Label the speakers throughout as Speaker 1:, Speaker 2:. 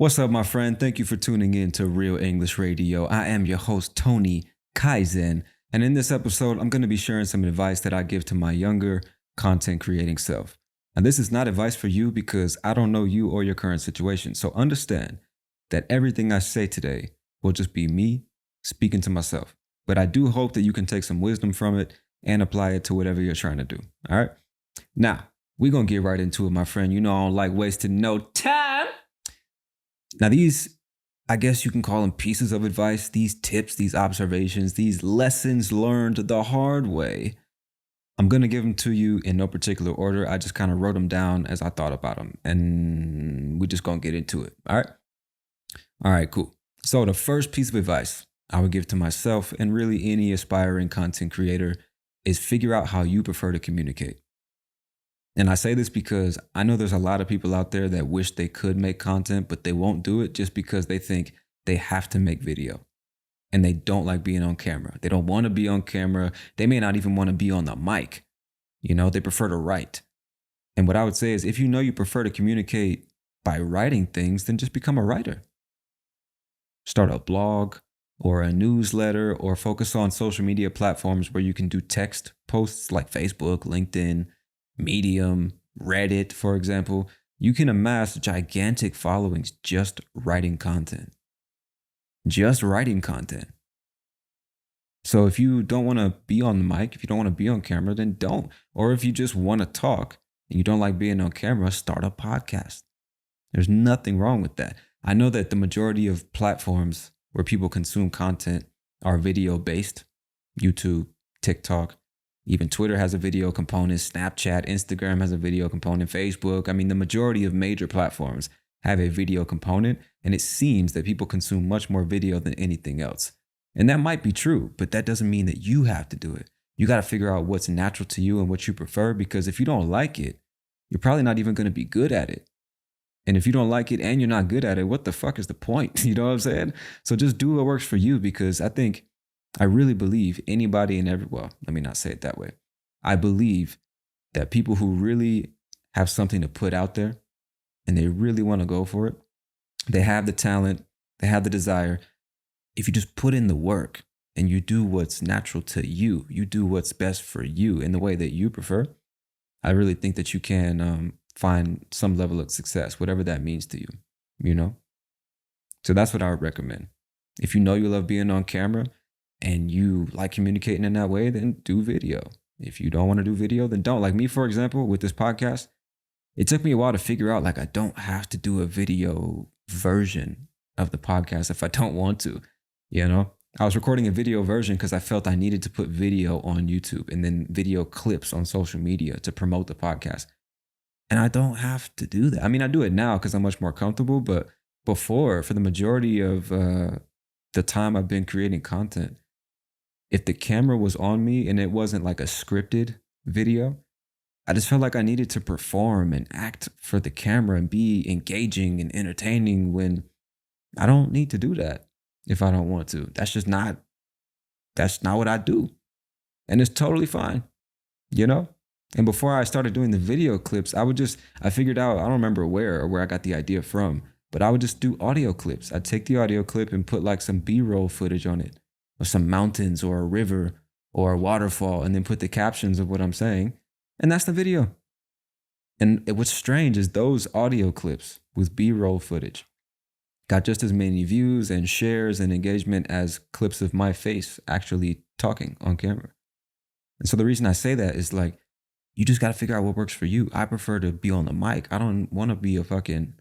Speaker 1: What's up, my friend? Thank you for tuning in to Real English Radio. I am your host, Tony Kaizen. And in this episode, I'm going to be sharing some advice that I give to my younger content creating self. And this is not advice for you because I don't know you or your current situation. So understand that everything I say today will just be me speaking to myself. But I do hope that you can take some wisdom from it and apply it to whatever you're trying to do. All right. Now, we're going to get right into it, my friend. You know, I don't like wasting no time. Now, these, I guess you can call them pieces of advice, these tips, these observations, these lessons learned the hard way. I'm going to give them to you in no particular order. I just kind of wrote them down as I thought about them, and we're just going to get into it. All right. All right, cool. So the first piece of advice I would give to myself and really any aspiring content creator is figure out how you prefer to communicate. And I say this because I know there's a lot of people out there that wish they could make content, but they won't do it just because they think they have to make video and they don't like being on camera. They don't want to be on camera. They may not even want to be on the mic. You know, they prefer to write. And what I would say is if you know you prefer to communicate by writing things, then just become a writer. Start a blog or a newsletter or focus on social media platforms where you can do text posts like Facebook, LinkedIn, Medium, Reddit, for example. You can amass gigantic followings just writing content. Just writing content. So if you don't want to be on the mic, if you don't want to be on camera, then don't. Or if you just want to talk and you don't like being on camera, start a podcast. There's nothing wrong with that. I know that the majority of platforms where people consume content are video based. YouTube, TikTok. Even Twitter has a video component, Snapchat, Instagram has a video component, Facebook. I mean, the majority of major platforms have a video component, and it seems that people consume much more video than anything else. And that might be true, but that doesn't mean that you have to do it. You got to figure out what's natural to you and what you prefer, because if you don't like it, you're probably not even going to be good at it. And if you don't like it and you're not good at it, what the fuck is the point? You know what I'm saying? So just do what works for you, because I really believe anybody and well, let me not say it that way. I believe that people who really have something to put out there and they really want to go for it, they have the talent, they have the desire. If you just put in the work and you do what's natural to you, you do what's best for you in the way that you prefer, I really think that you can find some level of success, whatever that means to you, you know? So that's what I would recommend. If you know you love being on camera, and you like communicating in that way, then do video. If you don't want to do video, then don't. Like me, for example, with this podcast, it took me a while to figure out, like, I don't have to do a video version of the podcast if I don't want to, you know? I was recording a video version because I felt I needed to put video on YouTube and then video clips on social media to promote the podcast. And I don't have to do that. I mean, I do it now because I'm much more comfortable, but before, for the majority of the time I've been creating content, if the camera was on me and it wasn't like a scripted video, I just felt like I needed to perform and act for the camera and be engaging and entertaining when I don't need to do that if I don't want to. That's not what I do. And it's totally fine, you know? And before I started doing the video clips, I figured out, I don't remember where I got the idea from, but I would just do audio clips. I'd take the audio clip and put like some B-roll footage on it, or some mountains or a river or a waterfall, and then put the captions of what I'm saying. And that's the video. And what's strange is those audio clips with B-roll footage got just as many views and shares and engagement as clips of my face actually talking on camera. And so the reason I say that is, like, you just got to figure out what works for you. I prefer to be on the mic. I don't want to be a fucking,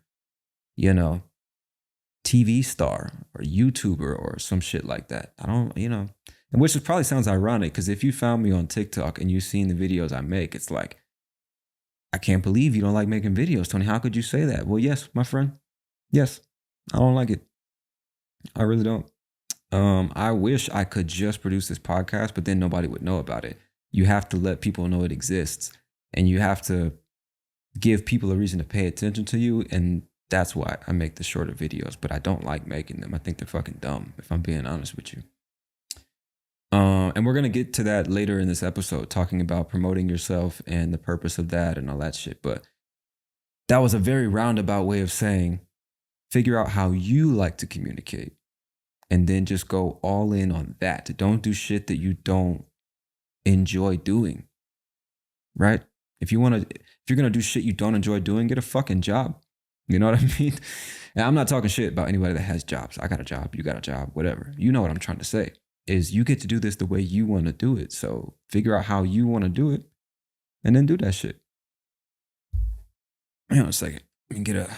Speaker 1: TV star or YouTuber or some shit like that. I don't, and which probably sounds ironic, because if you found me on TikTok and you've seen the videos I make, it's like, I can't believe you don't like making videos, Tony. How could you say that? Well, yes, my friend. Yes, I don't like it. I really don't. I wish I could just produce this podcast, but then nobody would know about it. You have to let people know it exists, and you have to give people a reason to pay attention to you. And that's why I make the shorter videos, but I don't like making them. I think they're fucking dumb, if I'm being honest with you. And we're going to get to that later in this episode, talking about promoting yourself and the purpose of that and all that shit. But that was a very roundabout way of saying Figure out how you like to communicate and then just go all in on that. Don't do shit that you don't enjoy doing, right? If you're gonna do shit you don't enjoy doing, get a fucking job. You know what I mean? And I'm not talking shit about anybody that has jobs. I got a job, you got a job, whatever. You know what I'm trying to say is you get to do this the way you want to do it. So figure out how you want to do it and then do that shit. Hang on a second. Let me get a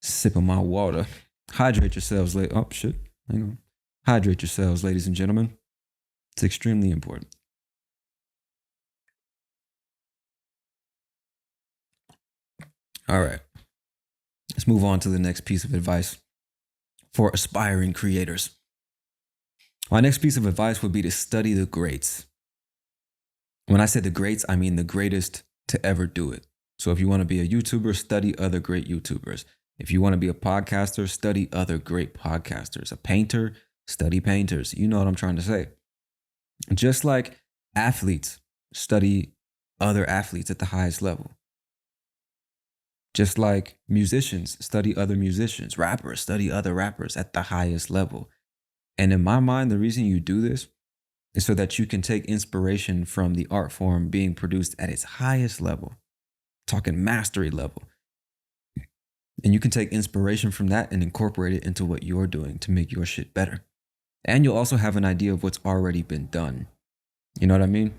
Speaker 1: sip of my water. Hydrate yourselves, oh shit. Hang on. Hydrate yourselves, ladies and gentlemen. It's extremely important. All right. Let's move on to the next piece of advice for aspiring creators. My next piece of advice would be to study the greats. When I say the greats, I mean the greatest to ever do it. So if you want to be a YouTuber, study other great YouTubers. If you want to be a podcaster, study other great podcasters. A painter, study painters. You know what I'm trying to say. Just like athletes, study other athletes at the highest level. Just like musicians, study other musicians. Rappers, study other rappers at the highest level. And in my mind, the reason you do this is so that you can take inspiration from the art form being produced at its highest level, talking mastery level. And you can take inspiration from that and incorporate it into what you're doing to make your shit better. And you'll also have an idea of what's already been done. You know what I mean?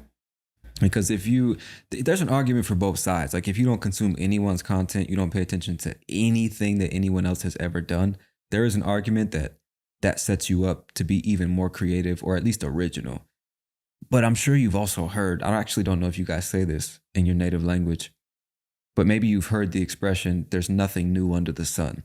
Speaker 1: Because there's an argument for both sides. Like if you don't consume anyone's content, you don't pay attention to anything that anyone else has ever done, there is an argument that sets you up to be even more creative or at least original. But I'm sure you've also heard, I actually don't know if you guys say this in your native language, but maybe you've heard the expression, there's nothing new under the sun.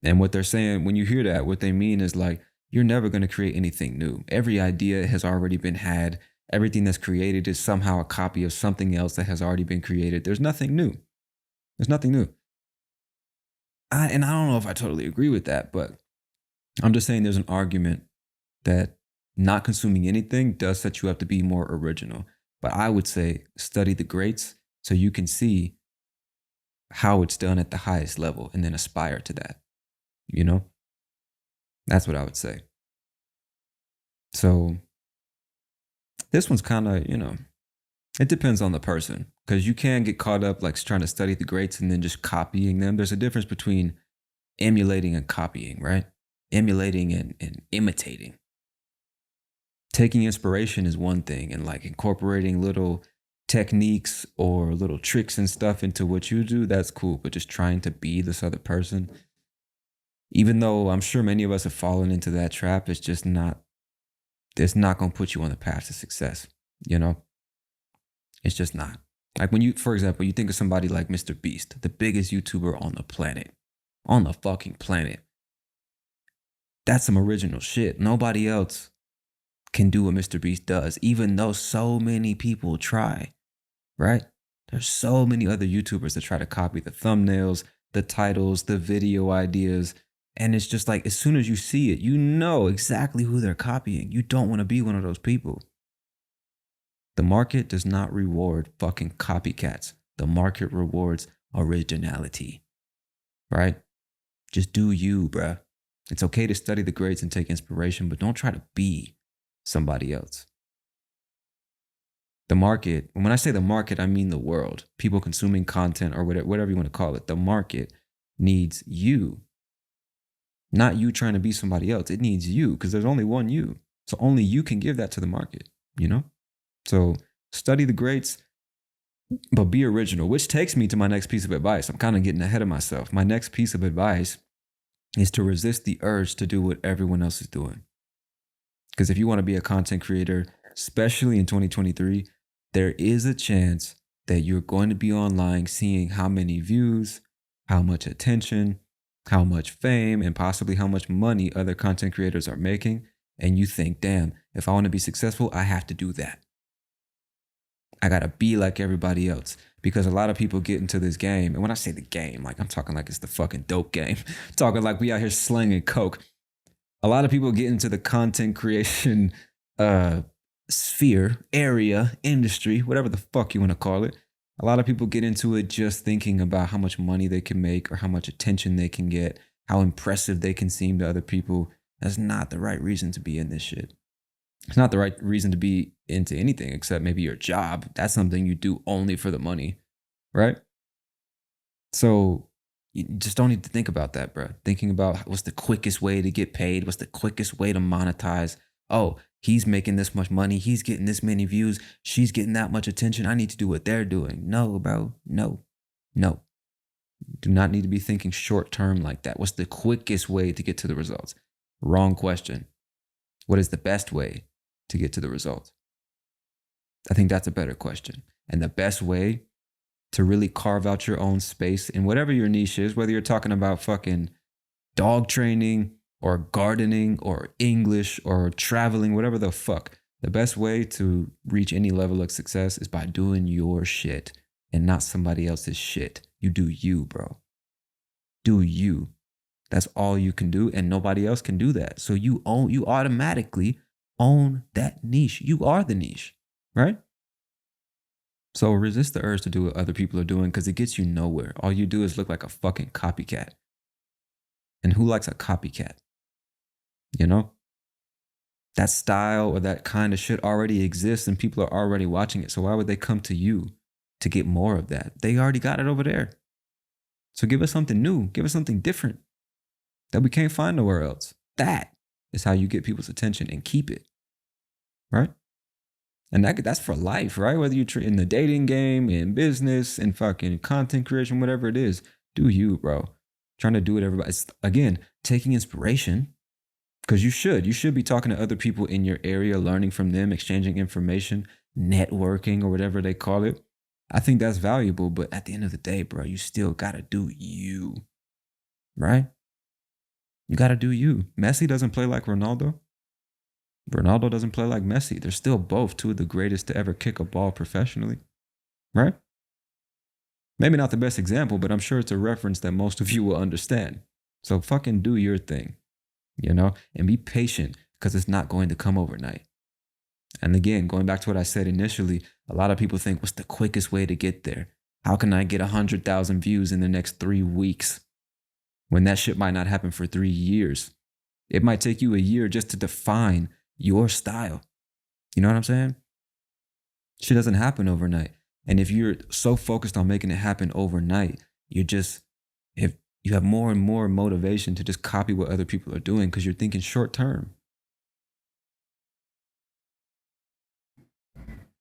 Speaker 1: And what they're saying, when you hear that, what they mean is like, you're never going to create anything new. Every idea has already been had. Everything that's created is somehow a copy of something else that has already been created. There's nothing new. There's nothing new. And I don't know if I totally agree with that, but I'm just saying there's an argument that not consuming anything does set you up to be more original. But I would say study the greats so you can see how it's done at the highest level and then aspire to that. You know? That's what I would say. So this one's kind of, it depends on the person because you can get caught up like trying to study the greats and then just copying them. There's a difference between emulating and copying, right? Emulating and imitating. Taking inspiration is one thing and like incorporating little techniques or little tricks and stuff into what you do, that's cool. But just trying to be this other person, even though I'm sure many of us have fallen into that trap, it's not going to put you on the path to success, It's just not. Like when you, for example, you think of somebody like Mr. Beast, the biggest YouTuber on the fucking planet. That's some original shit. Nobody else can do what Mr. Beast does, even though so many people try, right? There's so many other YouTubers that try to copy the thumbnails, the titles, the video ideas. And it's just like, as soon as you see it, you know exactly who they're copying. You don't want to be one of those people. The market does not reward fucking copycats. The market rewards originality, right? Just do you, bruh. It's okay to study the greats and take inspiration, but don't try to be somebody else. The market, and when I say the market, I mean the world. People consuming content or whatever you want to call it. The market needs you. Not you trying to be somebody else. It needs you because there's only one you. So only you can give that to the market, So study the greats, but be original, which takes me to my next piece of advice. I'm kind of getting ahead of myself. My next piece of advice is to resist the urge to do what everyone else is doing. Because if you want to be a content creator, especially in 2023, there is a chance that you're going to be online seeing how many views, how much attention, how much fame, and possibly how much money other content creators are making. And you think, damn, if I want to be successful, I have to do that. I got to be like everybody else. Because a lot of people get into this game. And when I say the game, like I'm talking like it's the fucking dope game. Talking like we out here slinging coke. A lot of people get into the content creation sphere, area, industry, whatever the fuck you want to call it. A lot of people get into it just thinking about how much money they can make or how much attention they can get, how impressive they can seem to other people. That's not the right reason to be in this shit. It's not the right reason to be into anything except maybe your job. That's something you do only for the money, right? So you just don't need to think about that, bro. Thinking about what's the quickest way to get paid, what's the quickest way to monetize. Oh, he's making this much money, he's getting this many views, she's getting that much attention. I need to do what they're doing. No, bro. No, no. Do not need to be thinking short term like that. What's the quickest way to get to the results? Wrong question. What is the best way to get to the results? I think that's a better question. And the best way to really carve out your own space in whatever your niche is, whether you're talking about fucking dog training or gardening or English or traveling, whatever the fuck. The best way to reach any level of success is by doing your shit and not somebody else's shit. You do you, bro. Do you. That's all you can do, and nobody else can do that. So you automatically own that niche. You are the niche, right? So resist the urge to do what other people are doing because it gets you nowhere. All you do is look like a fucking copycat. And who likes a copycat? You know? That style or that kind of shit already exists and people are already watching it. So why would they come to you to get more of that? They already got it over there. So give us something new. Give us something different that we can't find nowhere else. That is how you get people's attention and keep it. Right? And that's for life, right? Whether you're in the dating game, in business, in fucking content creation, whatever it is, do you, bro. Trying to do what everybody. It's, again, taking inspiration, because you should be talking to other people in your area, learning from them, exchanging information, networking, or whatever they call it. I think that's valuable, but at the end of the day, bro, you still gotta do you, right? You gotta do you. Messi doesn't play like Ronaldo. Ronaldo doesn't play like Messi. They're still both two of the greatest to ever kick a ball professionally, right? Maybe not the best example, but I'm sure it's a reference that most of you will understand. So fucking do your thing, you know, and be patient because it's not going to come overnight. And again, going back to what I said initially, a lot of people think, what's the quickest way to get there? How can I get 100,000 views in the next 3 weeks? When that shit might not happen for 3 years. It might take you a year just to define your style. You know what I'm saying? Shit doesn't happen overnight. And if you're so focused on making it happen overnight, if you have more and more motivation to just copy what other people are doing because you're thinking short term.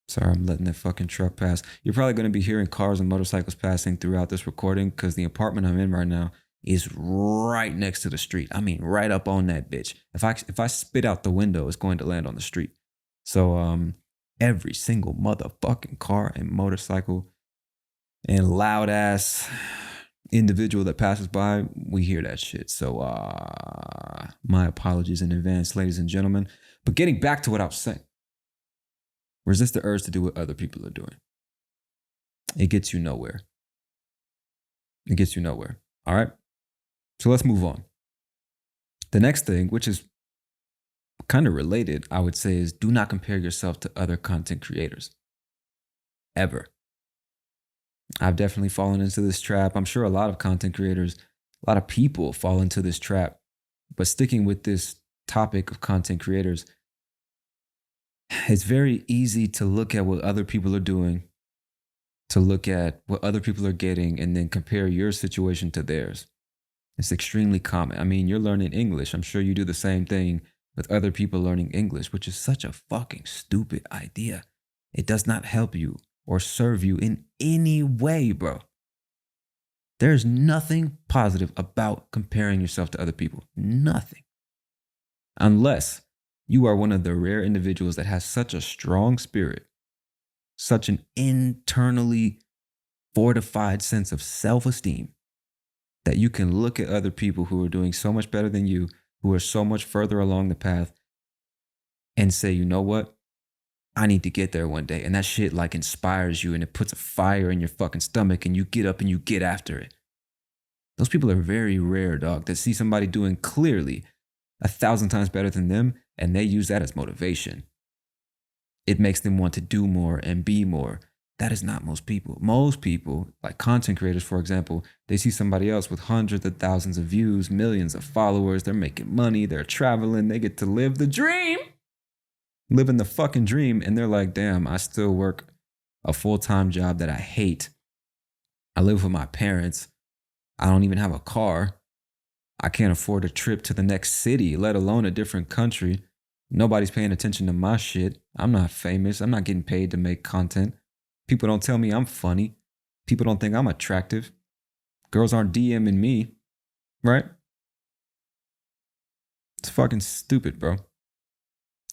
Speaker 1: Sorry, I'm letting that fucking truck pass. You're probably going to be hearing cars and motorcycles passing throughout this recording because the apartment I'm in right now is right next to the street. I mean, right up on that bitch. If I spit out the window, it's going to land on the street. So every single motherfucking car and motorcycle and loud ass individual that passes by, we hear that shit. So my apologies in advance, ladies and gentlemen. But getting back to what I was saying, resist the urge to do what other people are doing. It gets you nowhere. It gets you nowhere. All right? So let's move on. The next thing, which is kind of related, I would say, is do not compare yourself to other content creators. Ever. I've definitely fallen into this trap. I'm sure a lot of content creators, a lot of people fall into this trap. But sticking with this topic of content creators, it's very easy to look at what other people are doing, to look at what other people are getting, and then compare your situation to theirs. It's extremely common. I mean, you're learning English. I'm sure you do the same thing with other people learning English, which is such a fucking stupid idea. It does not help you or serve you in any way, bro. There's nothing positive about comparing yourself to other people. Nothing. Unless you are one of the rare individuals that has such a strong spirit, such an internally fortified sense of self-esteem that you can look at other people who are doing so much better than you, who are so much further along the path, and say, you know what? I need to get there one day. And that shit like inspires you and it puts a fire in your fucking stomach and you get up and you get after it. Those people are very rare, dog, that see somebody doing clearly 1,000 times better than them and they use that as motivation. It makes them want to do more and be more. That is not most people. Most people, like content creators, for example, they see somebody else with hundreds of thousands of views, millions of followers. They're making money. They're traveling. They get to live the dream, living the fucking dream. And they're like, damn, I still work a full-time job that I hate. I live with my parents. I don't even have a car. I can't afford a trip to the next city, let alone a different country. Nobody's paying attention to my shit. I'm not famous. I'm not getting paid to make content. People don't tell me I'm funny. People don't think I'm attractive. Girls aren't DMing me, right? It's fucking stupid, bro.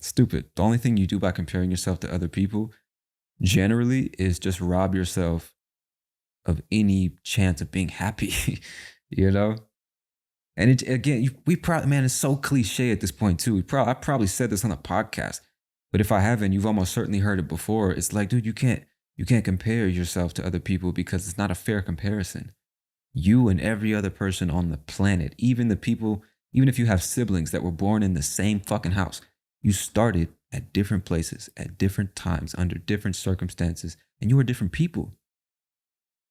Speaker 1: Stupid. The only thing you do by comparing yourself to other people generally is just rob yourself of any chance of being happy, you know? And it, again, we probably, man, it's so cliche at this point too. I probably said this on a podcast, but if I haven't, you've almost certainly heard it before. It's like, dude, you can't compare yourself to other people because it's not a fair comparison. You and every other person on the planet, even the people, even if you have siblings that were born in the same fucking house, you started at different places, at different times, under different circumstances, and you were different people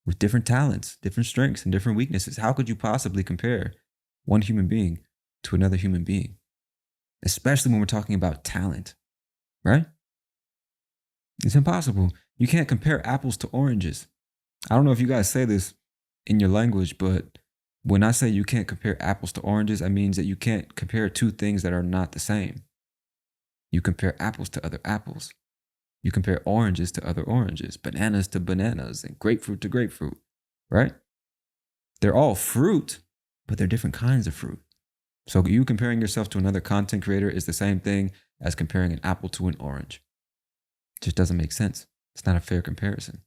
Speaker 1: with different talents, different strengths, and different weaknesses. How could you possibly compare one human being to another human being? Especially when we're talking about talent, right? It's impossible. You can't compare apples to oranges. I don't know if you guys say this in your language, but when I say you can't compare apples to oranges, that means that you can't compare two things that are not the same. You compare apples to other apples. You compare oranges to other oranges, bananas to bananas, and grapefruit to grapefruit, right? They're all fruit, but they're different kinds of fruit. So you comparing yourself to another content creator is the same thing as comparing an apple to an orange. It just doesn't make sense. It's not a fair comparison,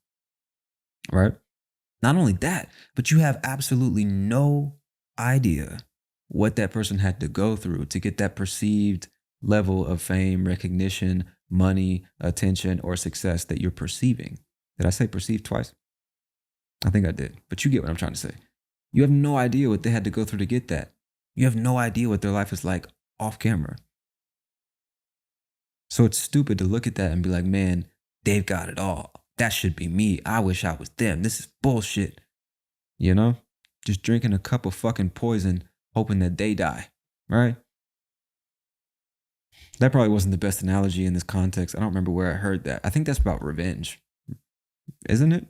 Speaker 1: right? Not only that, but you have absolutely no idea what that person had to go through to get that perceived level of fame, recognition, money, attention, or success that you're perceiving. Did I say perceived twice? I think I did, but you get what I'm trying to say. You have no idea what they had to go through to get that. You have no idea what their life is like off camera. So it's stupid to look at that and be like, man, they've got it all. That should be me. I wish I was them. This is bullshit. You know? Just drinking a cup of fucking poison, hoping that they die, right? That probably wasn't the best analogy in this context. I don't remember where I heard that. I think that's about revenge, isn't it?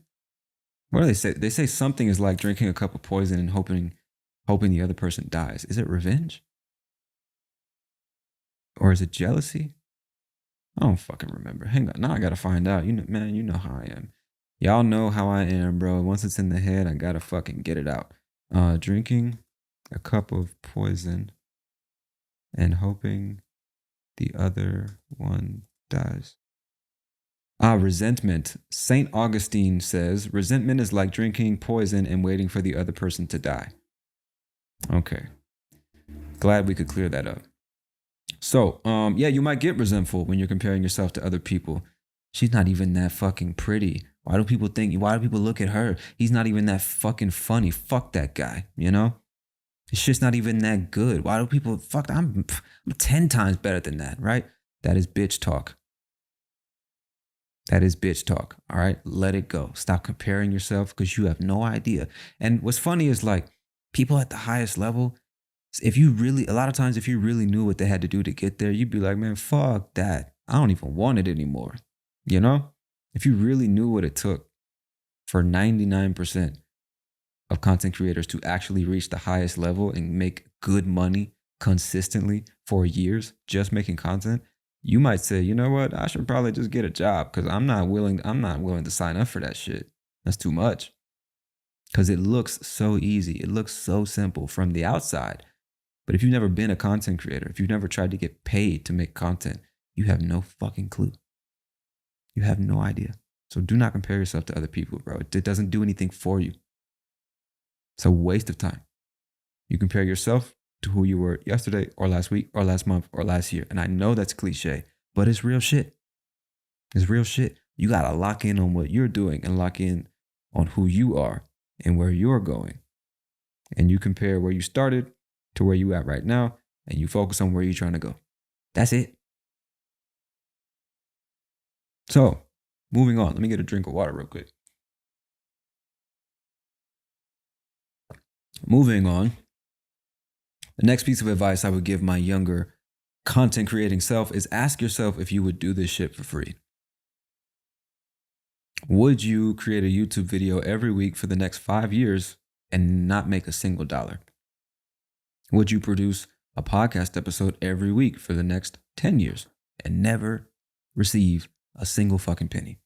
Speaker 1: What do they say? They say something is like drinking a cup of poison and hoping the other person dies. Is it revenge? Or is it jealousy? I don't fucking remember. Hang on. Now I gotta find out. You know, man, you know how I am. Y'all know how I am, bro. Once it's in the head, I gotta fucking get it out. Drinking a cup of poison and hoping the other one dies. Resentment. St. Augustine says, resentment is like drinking poison and waiting for the other person to die. Okay. Glad we could clear that up. So, yeah, you might get resentful when you're comparing yourself to other people. She's not even that fucking pretty. Why do people look at her? He's not even that fucking funny. Fuck that guy, you know? It's just not even that good. Why do people, I'm 10 times better than that, right? That is bitch talk. That is bitch talk, all right? Let it go. Stop comparing yourself because you have no idea. And what's funny is like people at the highest level, a lot of times if you really knew what they had to do to get there, you'd be like, man, fuck that. I don't even want it anymore. You know? If you really knew what it took for 99% of content creators to actually reach the highest level and make good money consistently for years just making content, you might say, you know what, I should probably just get a job because I'm not willing to sign up for that shit. That's too much. Because it looks so easy. It looks so simple from the outside. But if you've never been a content creator, if you've never tried to get paid to make content, you have no fucking clue. You have no idea. So do not compare yourself to other people, bro. It doesn't do anything for you. It's a waste of time. You compare yourself to who you were yesterday or last week or last month or last year. And I know that's cliche, but it's real shit. It's real shit. You got to lock in on what you're doing and lock in on who you are and where you're going. And you compare where you started to where you at right now, and you focus on where you're trying to go. That's it. So Moving on. Let me get a drink of water real quick. Moving on. The next piece of advice I would give my younger content creating self is ask yourself if you would do this shit for free. Would you create a YouTube video every week for the next 5 years and not make a single dollar? Would you produce a podcast episode every week for the next 10 years and never receive a single fucking penny?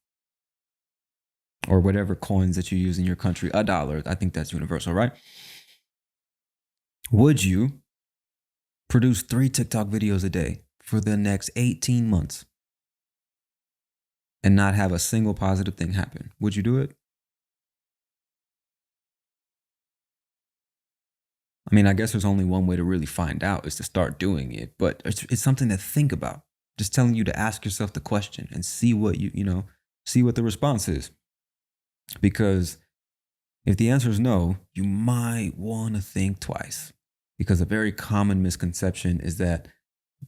Speaker 1: Or whatever coins that you use in your country, $1. I think that's universal, right? Would you produce 3 TikTok videos a day for the next 18 months and not have a single positive thing happen? Would you do it? I mean, I guess there's only one way to really find out is to start doing it, but it's something to think about. Just telling you to ask yourself the question and see what see what the response is. Because if the answer is no, you might want to think twice. Because a very common misconception is that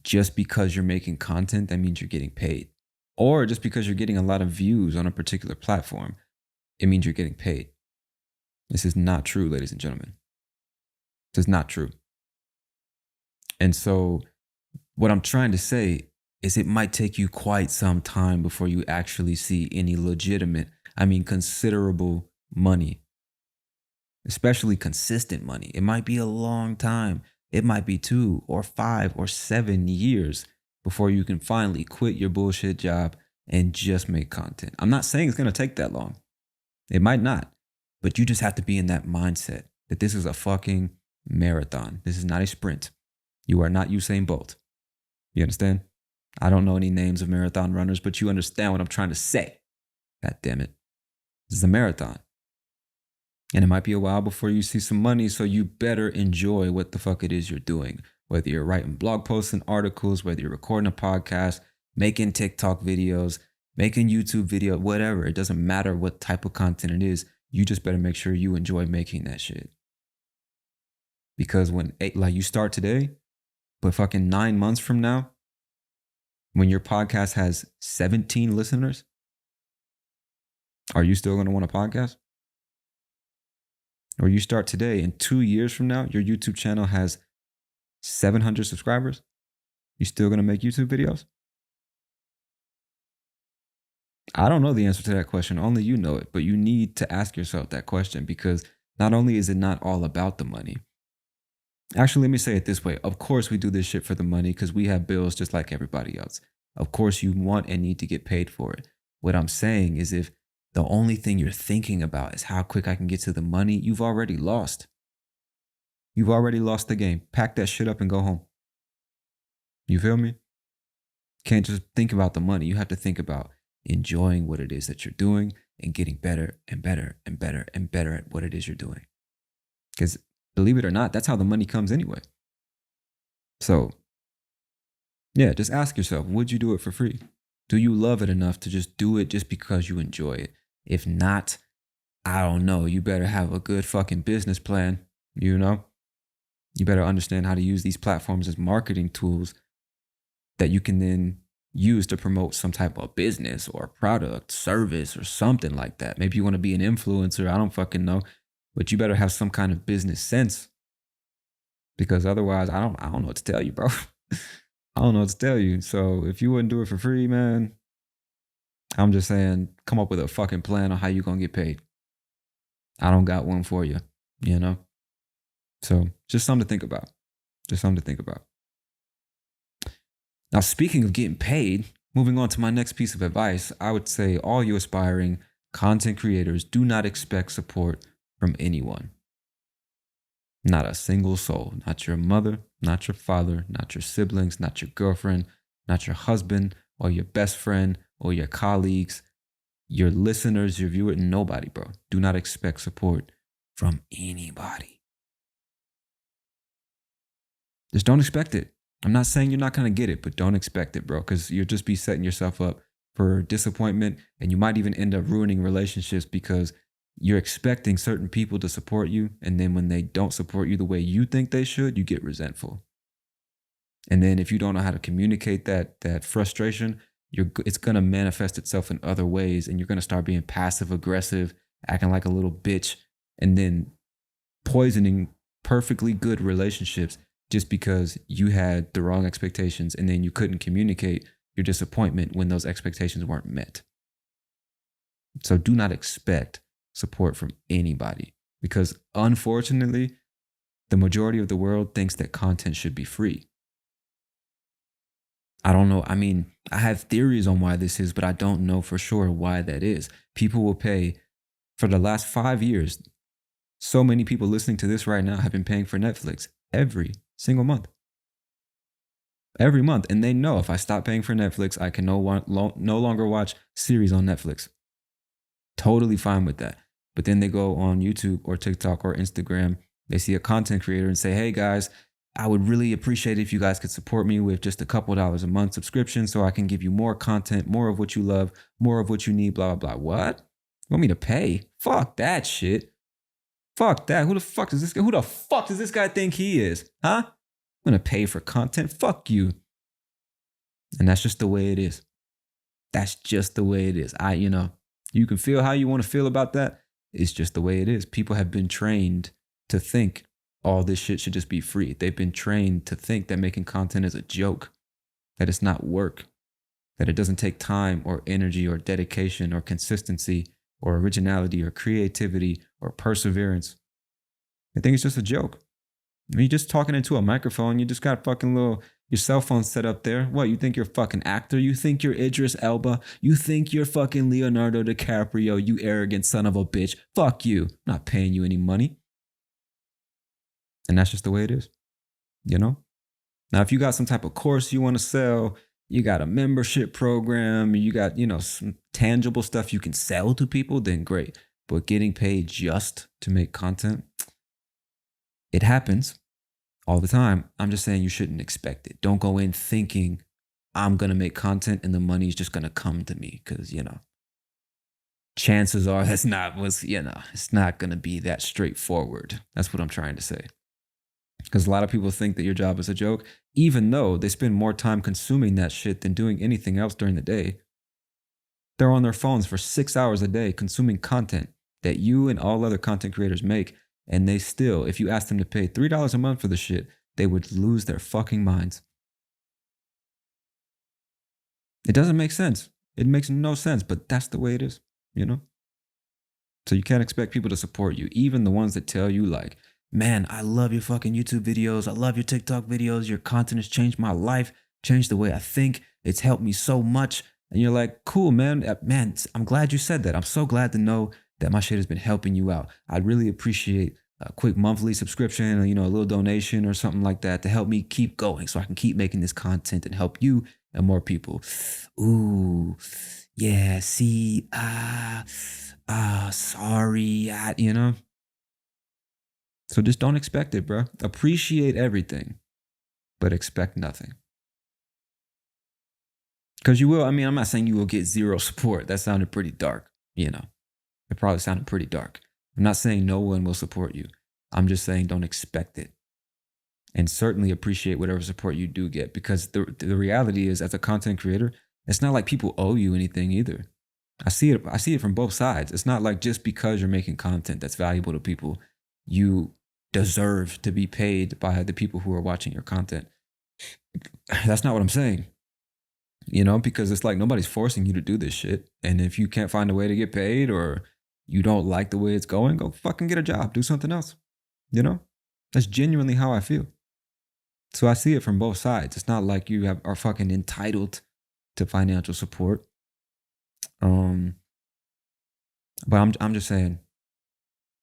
Speaker 1: just because you're making content, that means you're getting paid. Or just because you're getting a lot of views on a particular platform, it means you're getting paid. This is not true, ladies and gentlemen. This is not true. And so what I'm trying to say is it might take you quite some time before you actually see any legitimate, considerable money, especially consistent money. It might be a long time. It might be 2 or 5 or 7 years before you can finally quit your bullshit job and just make content. I'm not saying it's going to take that long. It might not, but you just have to be in that mindset that this is a fucking marathon. This is not a sprint. You are not Usain Bolt. You understand? I don't know any names of marathon runners, but you understand what I'm trying to say. God damn it. This is a marathon. And it might be a while before you see some money, so you better enjoy what the fuck it is you're doing. Whether you're writing blog posts and articles, whether you're recording a podcast, making TikTok videos, making YouTube video, whatever. It doesn't matter what type of content it is. You just better make sure you enjoy making that shit. Because when you start today, but fucking 9 months from now, when your podcast has 17 listeners, are you still going to want a podcast? Or you start today and 2 years from now, your YouTube channel has 700 subscribers? You still going to make YouTube videos? I don't know the answer to that question. Only you know it, but you need to ask yourself that question because not only is it not all about the money. Actually, let me say it this way. Of course, we do this shit for the money because we have bills just like everybody else. Of course, you want and need to get paid for it. What I'm saying is if the only thing you're thinking about is how quick I can get to the money, you've already lost. You've already lost the game. Pack that shit up and go home. You feel me? Can't just think about the money. You have to think about enjoying what it is that you're doing and getting better and better and better and better at what it is you're doing. Because believe it or not, that's how the money comes anyway. So, yeah, just ask yourself, would you do it for free? Do you love it enough to just do it just because you enjoy it? If not, I don't know. You better have a good fucking business plan, you know? You better understand how to use these platforms as marketing tools that you can then use to promote some type of business or product, service, or something like that. Maybe you want to be an influencer. I don't fucking know. But you better have some kind of business sense. Because otherwise, I don't know what to tell you, bro. I don't know what to tell you. So if you wouldn't do it for free, man, I'm just saying, come up with a fucking plan on how you're going to get paid. I don't got one for you, you know? So just something to think about. Just something to think about. Now, speaking of getting paid, moving on to my next piece of advice, I would say all you aspiring content creators do not expect support from anyone. Not a single soul. Not your mother, not your father, not your siblings, not your girlfriend, not your husband or your best friend or your colleagues, your listeners, your viewers, nobody, bro. Do not expect support from anybody. Just don't expect it. I'm not saying you're not going to get it, but don't expect it, bro, because you'll just be setting yourself up for disappointment, and you might even end up ruining relationships because you're expecting certain people to support you, and then when they don't support you the way you think they should, you get resentful. And then if you don't know how to communicate that frustration, it's going to manifest itself in other ways, and you're going to start being passive aggressive, acting like a little bitch, and then poisoning perfectly good relationships just because you had the wrong expectations, and then you couldn't communicate your disappointment when those expectations weren't met. So do not expect support from anybody, because unfortunately, the majority of the world thinks that content should be free. I don't know. I mean, I have theories on why this is, but I don't know for sure why that is. People will pay for the last 5 years. So many people listening to this right now have been paying for Netflix every single month. Every month. And they know if I stop paying for Netflix, I can no longer watch series on Netflix. Totally fine with that. But then they go on YouTube or TikTok or Instagram. They see a content creator and say, hey guys, I would really appreciate it if you guys could support me with just a couple dollars a month subscription so I can give you more content, more of what you love, more of what you need, blah, blah, blah. What? You want me to pay? Fuck that shit. Fuck that. Who the fuck does this guy think he is? Huh? I'm going to pay for content? Fuck you. And that's just the way it is. That's just the way it is. You can feel how you want to feel about that. It's just the way it is. People have been trained to think all this shit should just be free. They've been trained to think that making content is a joke, that it's not work, that it doesn't take time or energy or dedication or consistency or originality or creativity or perseverance. They think it's just a joke. I mean, you're just talking into a microphone. You just got fucking your cell phone set up there. What, you think you're a fucking actor? You think you're Idris Elba? You think you're fucking Leonardo DiCaprio, you arrogant son of a bitch? Fuck you. I'm not paying you any money. And that's just the way it is, you know? Now, if you got some type of course you want to sell, you got a membership program, you got, some tangible stuff you can sell to people, then great. But getting paid just to make content, it happens all the time. I'm just saying you shouldn't expect it. Don't go in thinking I'm going to make content and the money's just going to come to me because, chances are it's not going to be that straightforward. That's what I'm trying to say. Because a lot of people think that your job is a joke, even though they spend more time consuming that shit than doing anything else during the day. They're on their phones for 6 hours a day consuming content that you and all other content creators make. And they still, if you ask them to pay $3 a month for the shit, they would lose their fucking minds. It doesn't make sense. It makes no sense, but that's the way it is, So you can't expect people to support you, even the ones that tell you like, man, I love your fucking YouTube videos. I love your TikTok videos. Your content has changed my life, changed the way I think. It's helped me so much. And you're like, cool, man. Man, I'm glad you said that. I'm so glad to know that my shit has been helping you out. I'd really appreciate a quick monthly subscription or, a little donation or something like that to help me keep going so I can keep making this content and help you and more people. Ooh, yeah, see, sorry, So just don't expect it, bro. Appreciate everything, but expect nothing. Because you will. I mean, I'm not saying you will get zero support. That sounded pretty dark, It probably sounded pretty dark. I'm not saying no one will support you. I'm just saying don't expect it. And certainly appreciate whatever support you do get. Because the reality is, as a content creator, it's not like people owe you anything either. I see it from both sides. It's not like just because you're making content that's valuable to people, you deserve to be paid by the people who are watching your content. That's not what I'm saying. Because it's like nobody's forcing you to do this shit. And if you can't find a way to get paid or you don't like the way it's going, go fucking get a job, do something else. That's genuinely how I feel. So I see it from both sides. It's not like you are fucking entitled to financial support. But I'm just saying,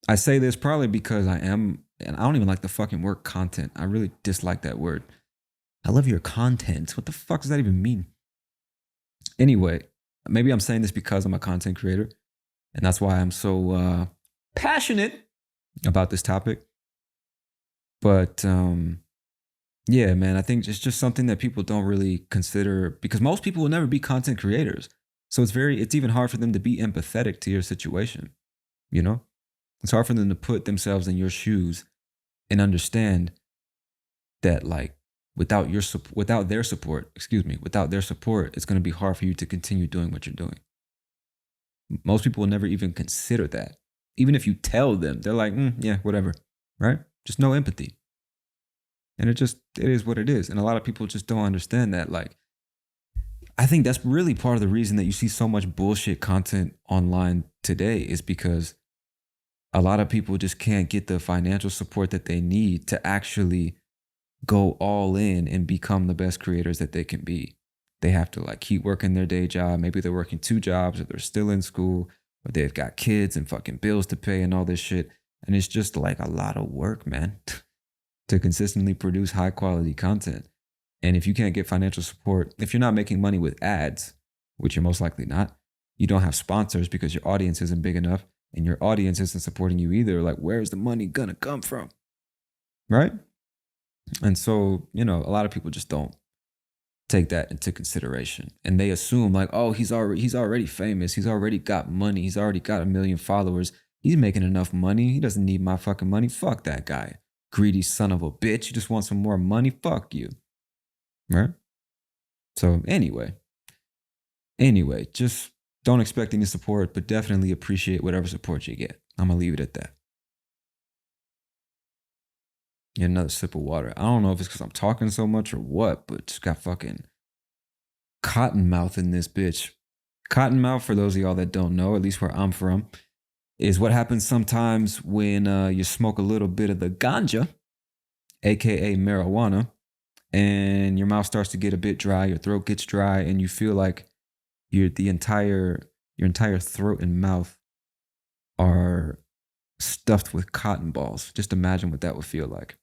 Speaker 1: I say this probably because I am, and I don't even like the fucking word content. I really dislike that word. I love your content. What the fuck does that even mean? Anyway, maybe I'm saying this because I'm a content creator, and that's why I'm so passionate about this topic. But yeah, man, I think it's just something that people don't really consider because most people will never be content creators. So it's even hard for them to be empathetic to your situation. It's hard for them to put themselves in your shoes and understand that, like, without their support, it's going to be hard for you to continue doing what you're doing. Most people will never even consider that. Even if you tell them, they're like, yeah, whatever, right? Just no empathy. And it is what it is. And a lot of people just don't understand that. Like, I think that's really part of the reason that you see so much bullshit content online today is because a lot of people just can't get the financial support that they need to actually go all in and become the best creators that they can be. They have to like keep working their day job. Maybe they're working 2 jobs or they're still in school or they've got kids and fucking bills to pay and all this shit. And it's just like a lot of work, man, to consistently produce high quality content. And if you can't get financial support, if you're not making money with ads, which you're most likely not, you don't have sponsors because your audience isn't big enough and your audience isn't supporting you either. Like, where's the money gonna come from? Right? And so, a lot of people just don't take that into consideration. And they assume like, oh, he's already famous. He's already got money. He's already got 1 million followers. He's making enough money. He doesn't need my fucking money. Fuck that guy. Greedy son of a bitch. You just want some more money? Fuck you. Right? So anyway, just don't expect any support, but definitely appreciate whatever support you get. I'm going to leave it at that. Get another sip of water. I don't know if it's because I'm talking so much or what, but just got fucking cotton mouth in this bitch. Cotton mouth, for those of y'all that don't know, at least where I'm from, is what happens sometimes when you smoke a little bit of the ganja, aka marijuana, and your mouth starts to get a bit dry, your throat gets dry, and you feel like your entire throat and mouth are stuffed with cotton balls. Just imagine what that would feel like.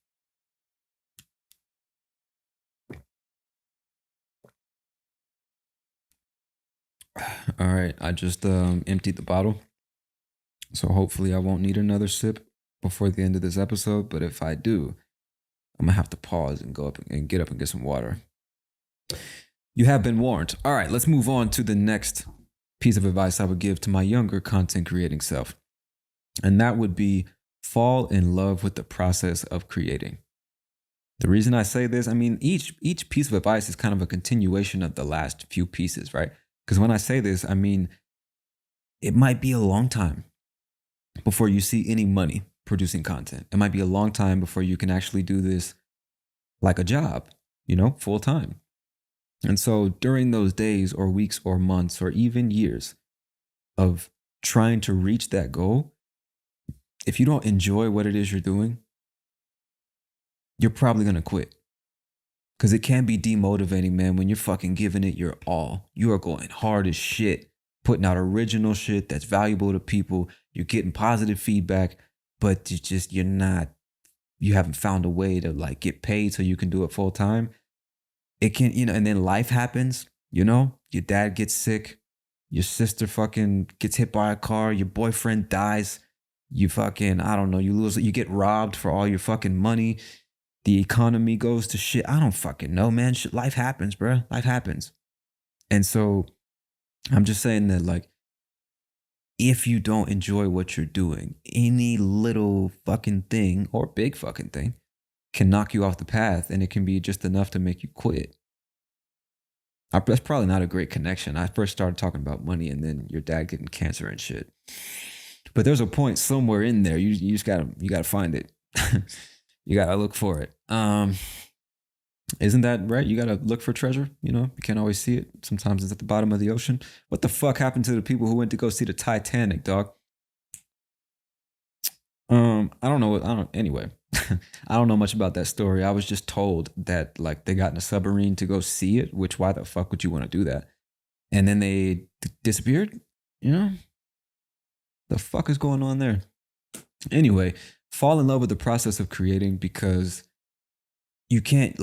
Speaker 1: All right, I just emptied the bottle, so hopefully I won't need another sip before the end of this episode. But if I do, I'm gonna have to pause and go up and get some water. You have been warned. All right, let's move on to the next piece of advice I would give to my younger content creating self. And that would be fall in love with the process of creating. The reason I say this, I mean, each piece of advice is kind of a continuation of the last few pieces, right? Because when I say this, I mean, it might be a long time before you see any money producing content. It might be a long time before you can actually do this like a job, full time. And so during those days or weeks or months or even years of trying to reach that goal, if you don't enjoy what it is you're doing, you're probably going to quit. Because it can be demotivating, man, when you're fucking giving it your all. You are going hard as shit, putting out original shit that's valuable to people. You're getting positive feedback, but you haven't found a way to like get paid so you can do it full time. It can, and then life happens, your dad gets sick, your sister fucking gets hit by a car, your boyfriend dies, you fucking, I don't know, you get robbed for all your fucking money. The economy goes to shit. I don't fucking know, man. Shit, life happens, bro. Life happens. And so I'm just saying that, like, if you don't enjoy what you're doing, any little fucking thing or big fucking thing can knock you off the path, and it can be just enough to make you quit. That's probably not a great connection. I first started talking about money and then your dad getting cancer and shit. But there's a point somewhere in there. You just gotta find it. You gotta look for it. Isn't that right? You gotta look for treasure. You can't always see it. Sometimes it's at the bottom of the ocean. What the fuck happened to the people who went to go see the Titanic, dog? I don't know. Anyway, I don't know much about that story. I was just told that like they got in a submarine to go see it, which why the fuck would you want to do that? And then they disappeared, The fuck is going on there? Anyway, fall in love with the process of creating because you can't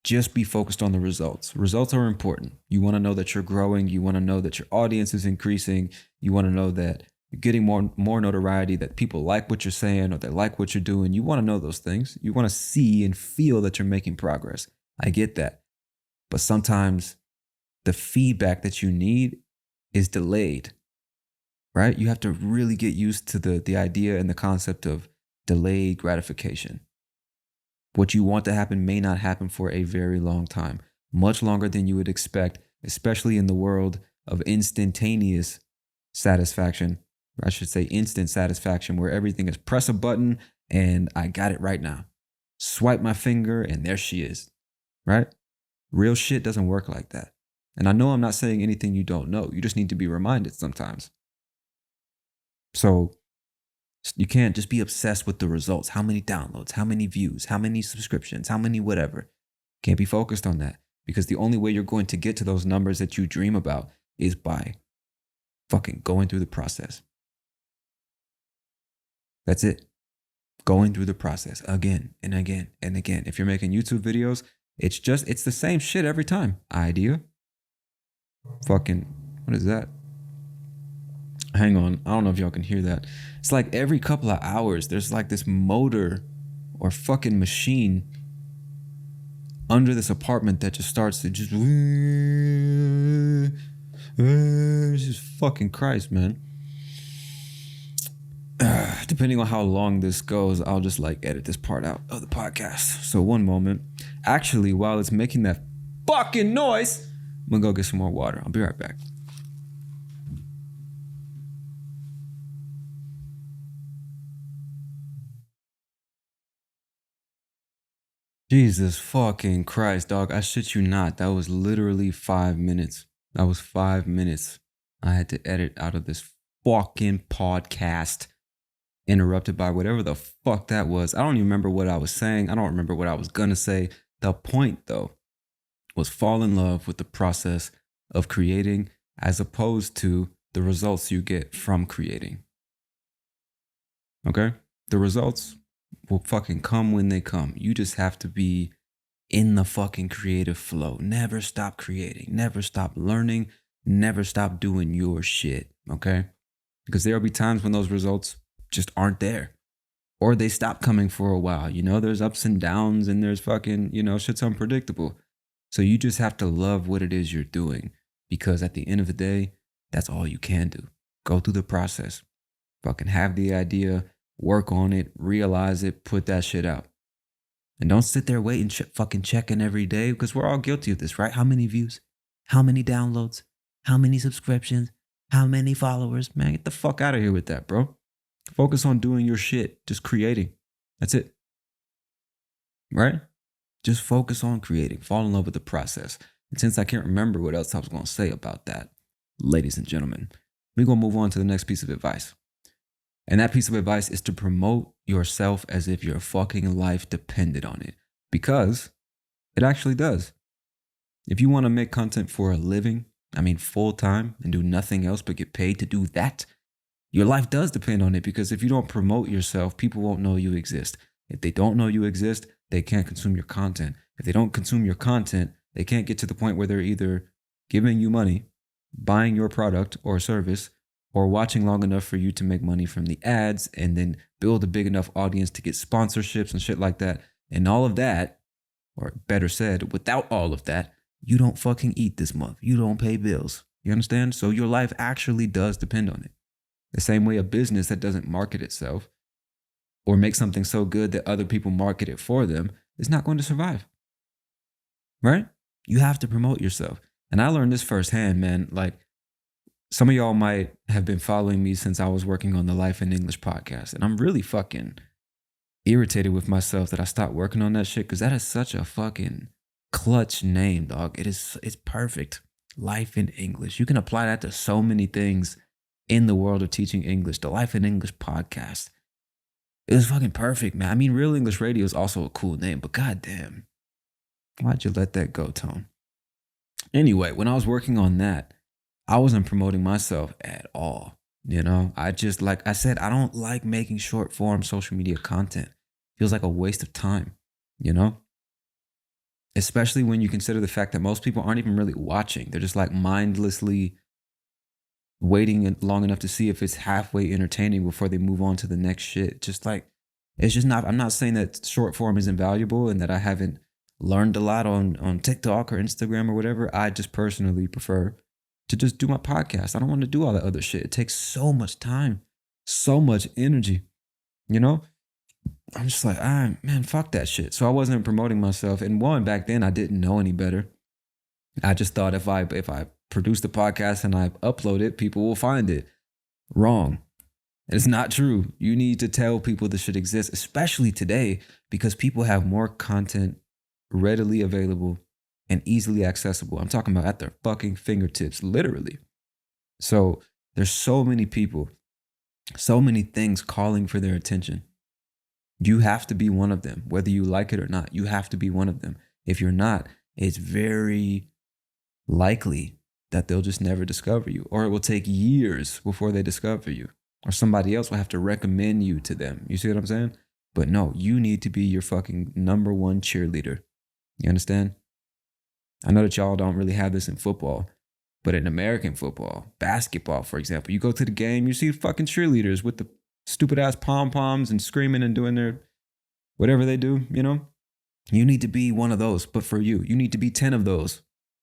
Speaker 1: just be focused on the results. Results are important. You want to know that you're growing. You want to know that your audience is increasing. You want to know that you're getting more notoriety, that people like what you're saying or they like what you're doing. You want to know those things. You want to see and feel that you're making progress. I get that. But sometimes the feedback that you need is delayed, right? You have to really get used to the idea and the concept of delayed gratification. What you want to happen may not happen for a very long time, much longer than you would expect, especially in the world of instantaneous satisfaction. I should say instant satisfaction, where everything is press a button and I got it right now. Swipe my finger and there she is, right? Real shit doesn't work like that. And I know I'm not saying anything you don't know. You just need to be reminded sometimes. So you can't just be obsessed with the results. How many downloads, how many views, how many subscriptions, how many whatever. Can't be focused on that, because the only way you're going to get to those numbers that you dream about is by fucking going through the process. That's it. Going through the process again and again and again. If you're making YouTube videos, it's the same shit every time. Idea. Fucking, what is that? Hang on. I don't know if y'all can hear that. It's like every couple of hours, there's like this motor or fucking machine under this apartment that just starts to just fucking Christ, man. Depending on how long this goes, I'll just like edit this part out of the podcast. So one moment. Actually, while it's making that fucking noise, I'm gonna go get some more water. I'll be right back. Jesus fucking Christ, dog. I shit you not. That was literally 5 minutes. That was 5 minutes I had to edit out of this fucking podcast, interrupted by whatever the fuck that was. I don't even remember what I was saying. I don't remember what I was gonna say. The point, though, was fall in love with the process of creating as opposed to the results you get from creating. Okay? The results will fucking come when they come. You just have to be in the fucking creative flow. Never stop creating. Never stop learning. Never stop doing your shit. Okay? Because there'll be times when those results just aren't there. Or they stop coming for a while. You know, there's ups and downs and there's fucking, shit's unpredictable. So you just have to love what it is you're doing. Because at the end of the day, that's all you can do. Go through the process. Fucking have the idea, work on it, realize it, put that shit out. And don't sit there waiting, fucking checking every day, because we're all guilty of this, right? How many views? How many downloads? How many subscriptions? How many followers? Man, get the fuck out of here with that, bro. Focus on doing your shit, just creating. That's it. Right? Just focus on creating. Fall in love with the process. And since I can't remember what else I was going to say about that, ladies and gentlemen, we're going to move on to the next piece of advice. And that piece of advice is to promote yourself as if your fucking life depended on it. Because it actually does. If you want to make content for a living, full time, and do nothing else but get paid to do that, your life does depend on it. Because if you don't promote yourself, people won't know you exist. If they don't know you exist, they can't consume your content. If they don't consume your content, they can't get to the point where they're either giving you money, buying your product or service, or watching long enough for you to make money from the ads and then build a big enough audience to get sponsorships and shit like that. And all of that, or better said, without all of that, you don't fucking eat this month. You don't pay bills. You understand? So your life actually does depend on it. The same way a business that doesn't market itself or make something so good that other people market it for them is not going to survive. Right? You have to promote yourself. And I learned this firsthand, man. Like, some of y'all might have been following me since I was working on the Life in English podcast. And I'm really fucking irritated with myself that I stopped working on that shit, because that is such a fucking clutch name, dog. It's perfect. Life in English. You can apply that to so many things in the world of teaching English. The Life in English podcast. It was fucking perfect, man. Real English Radio is also a cool name, but goddamn, why'd you let that go, Tone? Anyway, when I was working on that, I wasn't promoting myself at all. I just, like I said, I don't like making short form social media content. Feels like a waste of time, especially when you consider the fact that most people aren't even really watching. They're just like mindlessly waiting long enough to see if it's halfway entertaining before they move on to the next shit. Just like, it's just not, I'm not saying that short form isn't valuable and that I haven't learned a lot on TikTok or Instagram or whatever. I just personally prefer to just do my podcast. I don't want to do all that other shit. It takes so much time, so much energy, I'm just like, man, fuck that shit. So I wasn't promoting myself. And one, back then I didn't know any better. I just thought if I produce the podcast and I upload it, people will find it. Wrong. It's not true. You need to tell people this shit exists, especially today, because people have more content readily available and easily accessible. I'm talking about at their fucking fingertips, literally. So there's so many people, so many things calling for their attention. You have to be one of them, whether you like it or not. You have to be one of them. If you're not, it's very likely that they'll just never discover you, or it will take years before they discover you, or somebody else will have to recommend you to them. You see what I'm saying? But no, you need to be your fucking number one cheerleader. You understand? I know that y'all don't really have this in football, but in American football, basketball, for example, you go to the game, you see fucking cheerleaders with the stupid ass pom-poms and screaming and doing their whatever they do, you know? You need to be one of those, but for you. You need to be 10 of those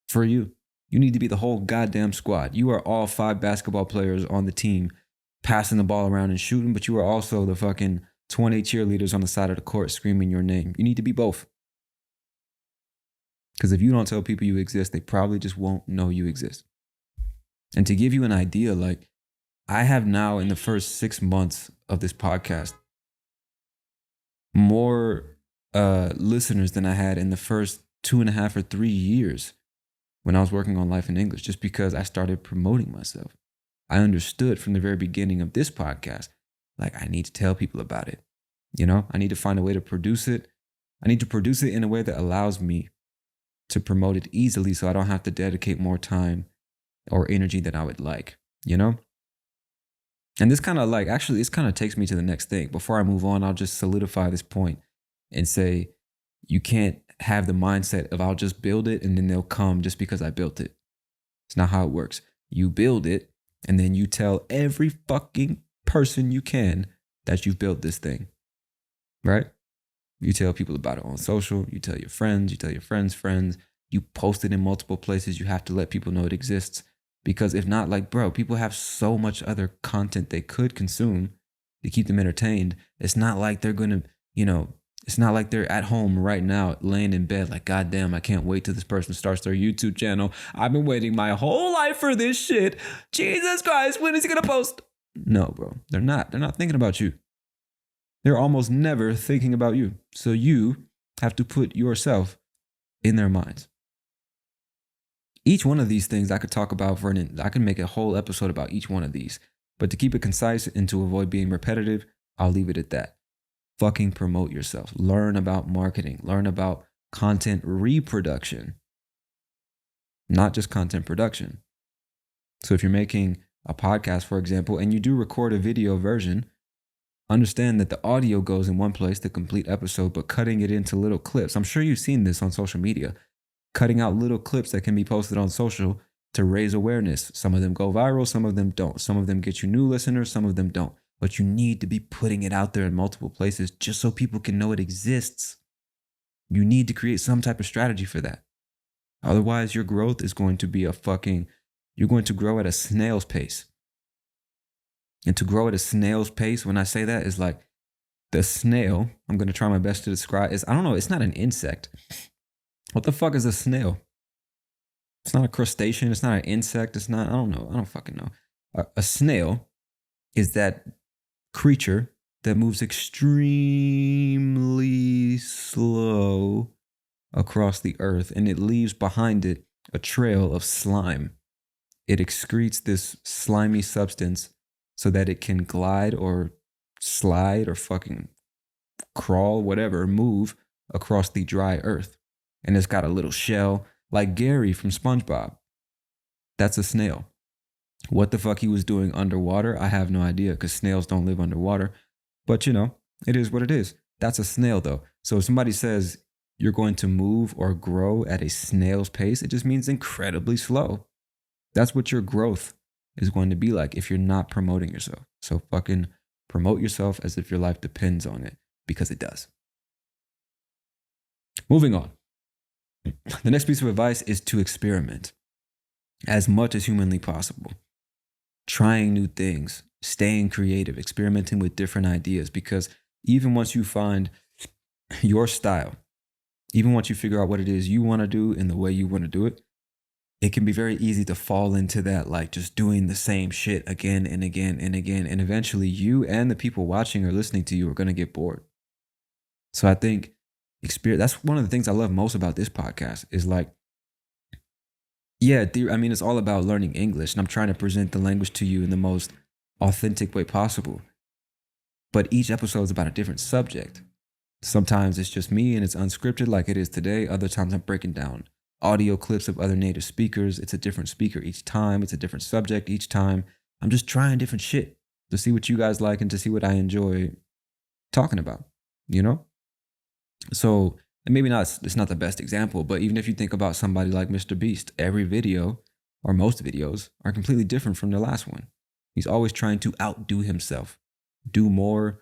Speaker 1: for you. You need to be the whole goddamn squad. You are all 5 basketball players on the team passing the ball around and shooting, but you are also the fucking 20 cheerleaders on the side of the court screaming your name. You need to be both. Because if you don't tell people you exist, they probably just won't know you exist. And to give you an idea, like I have now in the first 6 months of this podcast, more listeners than I had in the first 2.5 or 3 years when I was working on Life in English, just because I started promoting myself. I understood from the very beginning of this podcast, like I need to tell people about it. You know, I need to find a way to produce it. I need to produce it in a way that allows me to promote it easily so I don't have to dedicate more time or energy than I would like, you know? And this kind of like, actually, this kind of takes me to the next thing. Before I move on, I'll just solidify this point and say, you can't have the mindset of I'll just build it and then they'll come just because I built it. It's not how it works. You build it and then you tell every fucking person you can that you've built this thing, right? You tell people about it on social. You tell your friends. You tell your friends' friends. You post it in multiple places. You have to let people know it exists. Because if not, like, bro, people have so much other content they could consume to keep them entertained. It's not like they're going to, you know, it's not like they're at home right now laying in bed like, God damn, I can't wait till this person starts their YouTube channel. I've been waiting my whole life for this shit. Jesus Christ, when is he going to post? No, bro, they're not. They're not thinking about you. They're almost never thinking about you. So you have to put yourself in their minds. Each one of these things I could talk about I could make a whole episode about each one of these. But to keep it concise and to avoid being repetitive, I'll leave it at that. Fucking promote yourself. Learn about marketing. Learn about content reproduction. Not just content production. So if you're making a podcast, for example, and you do record a video version, understand that the audio goes in one place, the complete episode, but cutting it into little clips. I'm sure you've seen this on social media. Cutting out little clips that can be posted on social to raise awareness. Some of them go viral, some of them don't. Some of them get you new listeners, some of them don't. But you need to be putting it out there in multiple places just so people can know it exists. You need to create some type of strategy for that. Otherwise, your growth is going to be you're going to grow at a snail's pace. And to grow at a snail's pace, when I say that, is like the snail, I'm going to try my best to describe, I don't know, it's not an insect. What the fuck is a snail? It's not a crustacean. It's not an insect. It's not, I don't know. I don't fucking know. A snail is that creature that moves extremely slow across the earth, and it leaves behind it a trail of slime. It excretes this slimy substance so that it can glide or slide or fucking crawl, whatever, move across the dry earth. And it's got a little shell, like Gary from SpongeBob. That's a snail. What the fuck he was doing underwater, I have no idea, because snails don't live underwater. But you know, it is what it is. That's a snail though. So if somebody says you're going to move or grow at a snail's pace, it just means incredibly slow. That's what your growth is going to be like if you're not promoting yourself. So fucking promote yourself as if your life depends on it, because it does. Moving on. The next piece of advice is to experiment as much as humanly possible. Trying new things, staying creative, experimenting with different ideas, because even once you find your style, even once you figure out what it is you want to do and the way you want to do it, it can be very easy to fall into that, like just doing the same shit again and again and again. And eventually you and the people watching or listening to you are going to get bored. So I think experience, that's one of the things I love most about this podcast is like, yeah, I mean, it's all about learning English and I'm trying to present the language to you in the most authentic way possible. But each episode is about a different subject. Sometimes it's just me and it's unscripted like it is today. Other times I'm breaking down audio clips of other native speakers. It's a different speaker each time. It's a different subject each time. I'm just trying different shit to see what you guys like and to see what I enjoy talking about, you know? So, and maybe not, it's not the best example, but even if you think about somebody like Mr. Beast, every video or most videos are completely different from the last one. He's always trying to outdo himself, do more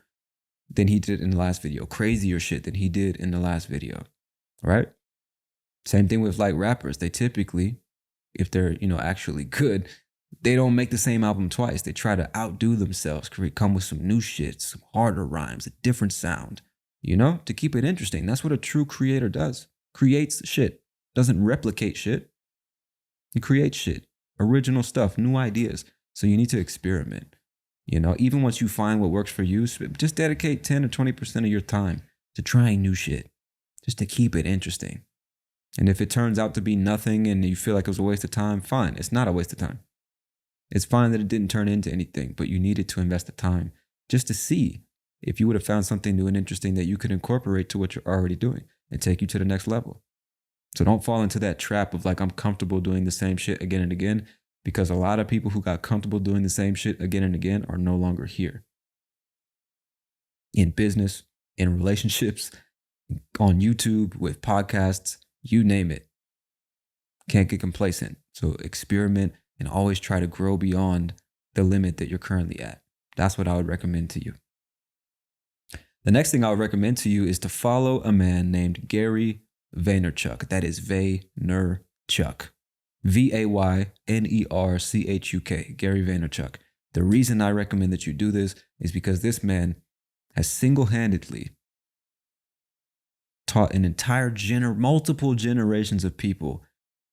Speaker 1: than he did in the last video, crazier shit than he did in the last video, right? Same thing with like rappers. They typically, if they're, actually good, they don't make the same album twice. They try to outdo themselves, come with some new shit, some harder rhymes, a different sound, to keep it interesting. That's what a true creator does. Creates shit, doesn't replicate shit. He creates shit, original stuff, new ideas. So you need to experiment. Even once you find what works for you, just dedicate 10 or 20% of your time to trying new shit, just to keep it interesting. And if it turns out to be nothing and you feel like it was a waste of time, fine. It's not a waste of time. It's fine that it didn't turn into anything, but you needed to invest the time just to see if you would have found something new and interesting that you could incorporate to what you're already doing and take you to the next level. So don't fall into that trap of like, I'm comfortable doing the same shit again and again, because a lot of people who got comfortable doing the same shit again and again are no longer here. In business, in relationships, on YouTube, with podcasts, you name it. Can't get complacent. So experiment and always try to grow beyond the limit that you're currently at. That's what I would recommend to you. The next thing I would recommend to you is to follow a man named Gary Vaynerchuk. That is Vaynerchuk. Vaynerchuk. Gary Vaynerchuk. The reason I recommend that you do this is because this man has single-handedly taught an entire multiple generations of people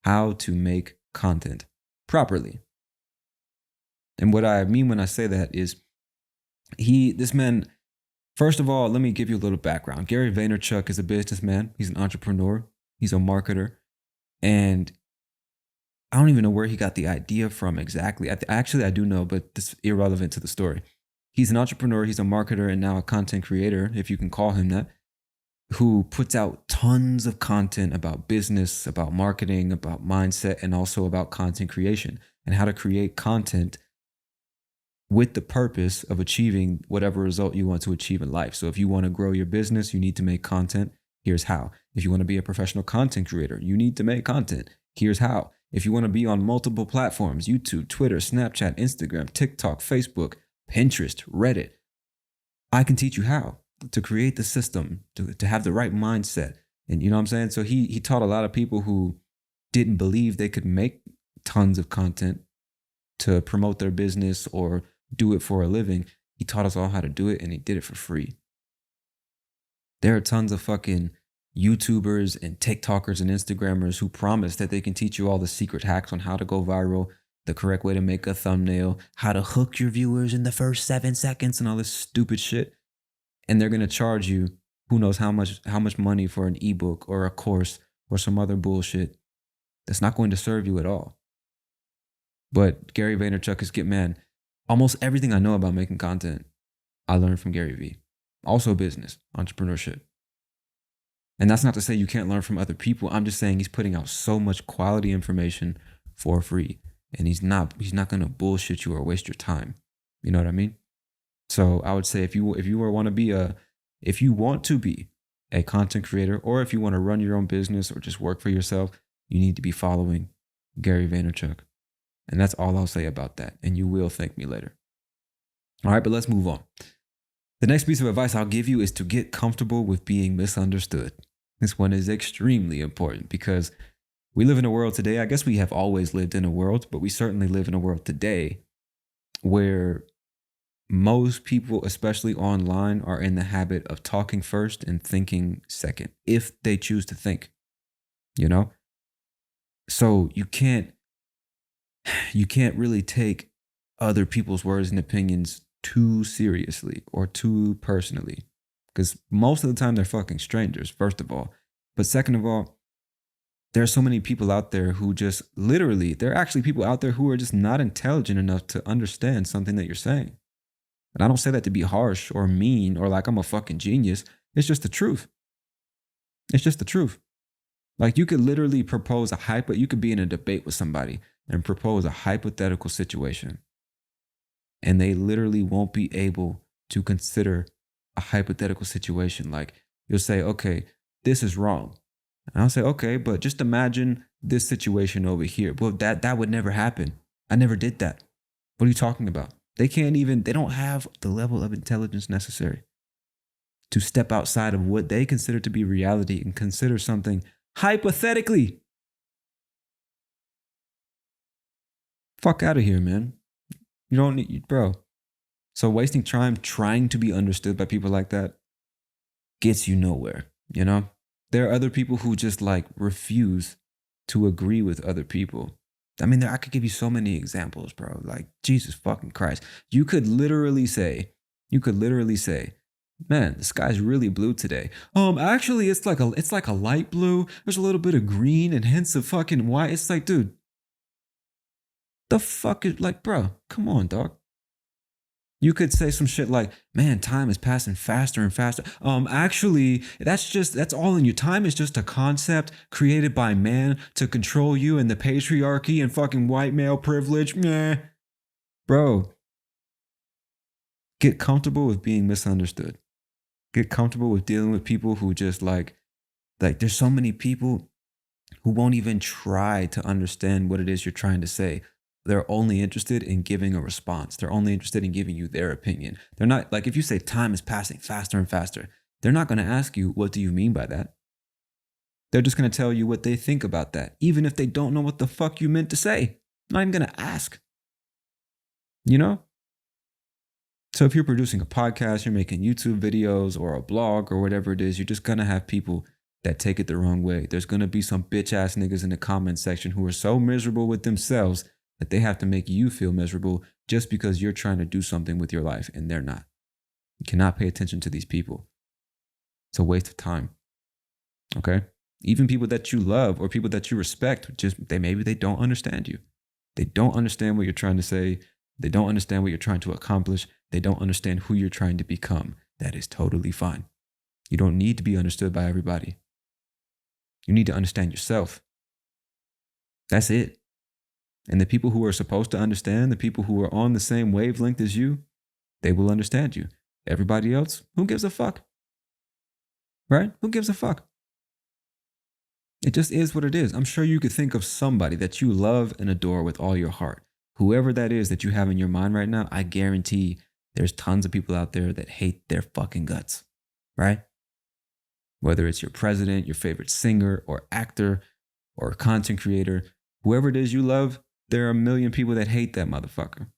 Speaker 1: how to make content properly. And what I mean when I say that is this man, first of all, let me give you a little background. Gary Vaynerchuk is a businessman. He's an entrepreneur. He's a marketer. And I don't even know where he got the idea from exactly. Actually, I do know, but this is irrelevant to the story. He's an entrepreneur. He's a marketer and now a content creator, if you can call him that, who puts out tons of content about business, about marketing, about mindset, and also about content creation and how to create content with the purpose of achieving whatever result you want to achieve in life. So if you want to grow your business, you need to make content. Here's how. If you want to be a professional content creator, you need to make content. Here's how. If you want to be on multiple platforms, YouTube, Twitter, Snapchat, Instagram, TikTok, Facebook, Pinterest, Reddit, I can teach you how to create the system, to have the right mindset. And you know what I'm saying? So he taught a lot of people who didn't believe they could make tons of content to promote their business or do it for a living. He taught us all how to do it, and he did it for free. There are tons of fucking YouTubers and TikTokers and Instagrammers who promise that they can teach you all the secret hacks on how to go viral, the correct way to make a thumbnail, how to hook your viewers in the first 7 seconds and all this stupid shit. And they're going to charge you who knows how much money for an ebook or a course or some other bullshit that's not going to serve you at all. But Gary Vaynerchuk is man. Almost everything I know about making content, I learned from Gary V. Also business, entrepreneurship. And that's not to say you can't learn from other people. I'm just saying he's putting out so much quality information for free. And he's not going to bullshit you or waste your time. You know what I mean? So I would say if you want to be a content creator, or if you want to run your own business or just work for yourself, you need to be following Gary Vaynerchuk. And that's all I'll say about that. And you will thank me later. All right, but let's move on. The next piece of advice I'll give you is to get comfortable with being misunderstood. This one is extremely important because we live in a world today. I guess we have always lived in a world, but we certainly live in a world today where most people, especially online, are in the habit of talking first and thinking second, if they choose to think, you know? So you can't really take other people's words and opinions too seriously or too personally. Because most of the time they're fucking strangers, first of all. But second of all, there are so many people out there who just literally, there are actually people out there who are just not intelligent enough to understand something that you're saying. And I don't say that to be harsh or mean or like I'm a fucking genius. It's just the truth. It's just the truth. Like you could literally propose you could be in a debate with somebody and propose a hypothetical situation. And they literally won't be able to consider a hypothetical situation. Like you'll say, okay, this is wrong. And I'll say, okay, but just imagine this situation over here. Well, that would never happen. I never did that. What are you talking about? They don't have the level of intelligence necessary to step outside of what they consider to be reality and consider something hypothetically. Fuck out of here, man. You don't need, bro. So wasting time trying to be understood by people like that gets you nowhere, you know? There are other people who just like refuse to agree with other people. I mean, I could give you so many examples, bro. Like, Jesus fucking Christ. You could literally say, man, the sky's really blue today. Actually, it's like a light blue. There's a little bit of green and hints of fucking white. It's like, dude, the fuck is like, bro, come on, dog. You could say some shit like, man, time is passing faster and faster. Actually, that's all in you. Time is just a concept created by man to control you and the patriarchy and fucking white male privilege. Meh. Bro, get comfortable with being misunderstood. Get comfortable with dealing with people who just like there's so many people who won't even try to understand what it is you're trying to say. They're only interested in giving a response. They're only interested in giving you their opinion. They're not like, if you say time is passing faster and faster, they're not going to ask you, what do you mean by that? They're just going to tell you what they think about that, even if they don't know what the fuck you meant to say. Not even going to ask. You know? So if you're producing a podcast, you're making YouTube videos or a blog or whatever it is, you're just going to have people that take it the wrong way. There's going to be some bitch ass niggas in the comment section who are so miserable with themselves that they have to make you feel miserable just because you're trying to do something with your life and they're not. You cannot pay attention to these people. It's a waste of time. Okay? Even people that you love or people that you respect, maybe they don't understand you. They don't understand what you're trying to say. They don't understand what you're trying to accomplish. They don't understand who you're trying to become. That is totally fine. You don't need to be understood by everybody. You need to understand yourself. That's it. And the people who are supposed to understand, the people who are on the same wavelength as you, they will understand you. Everybody else, who gives a fuck? Right? Who gives a fuck? It just is what it is. I'm sure you could think of somebody that you love and adore with all your heart. Whoever that is that you have in your mind right now, I guarantee there's tons of people out there that hate their fucking guts. Right? Whether it's your president, your favorite singer or actor or content creator, whoever it is you love, there are a million people that hate that motherfucker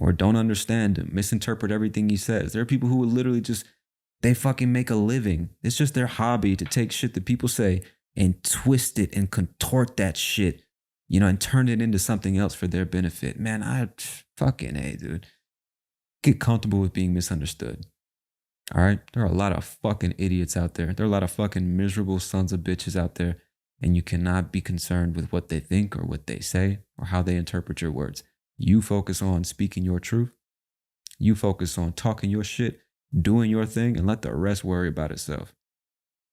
Speaker 1: or don't understand him, misinterpret everything he says. There are people who will literally they fucking make a living. It's just their hobby to take shit that people say and twist it and contort that shit, and turn it into something else for their benefit. Man, hey, dude. Get comfortable with being misunderstood. All right? There are a lot of fucking idiots out there. There are a lot of fucking miserable sons of bitches out there. And you cannot be concerned with what they think or what they say or how they interpret your words. You focus on speaking your truth. You focus on talking your shit, doing your thing, and let the rest worry about itself.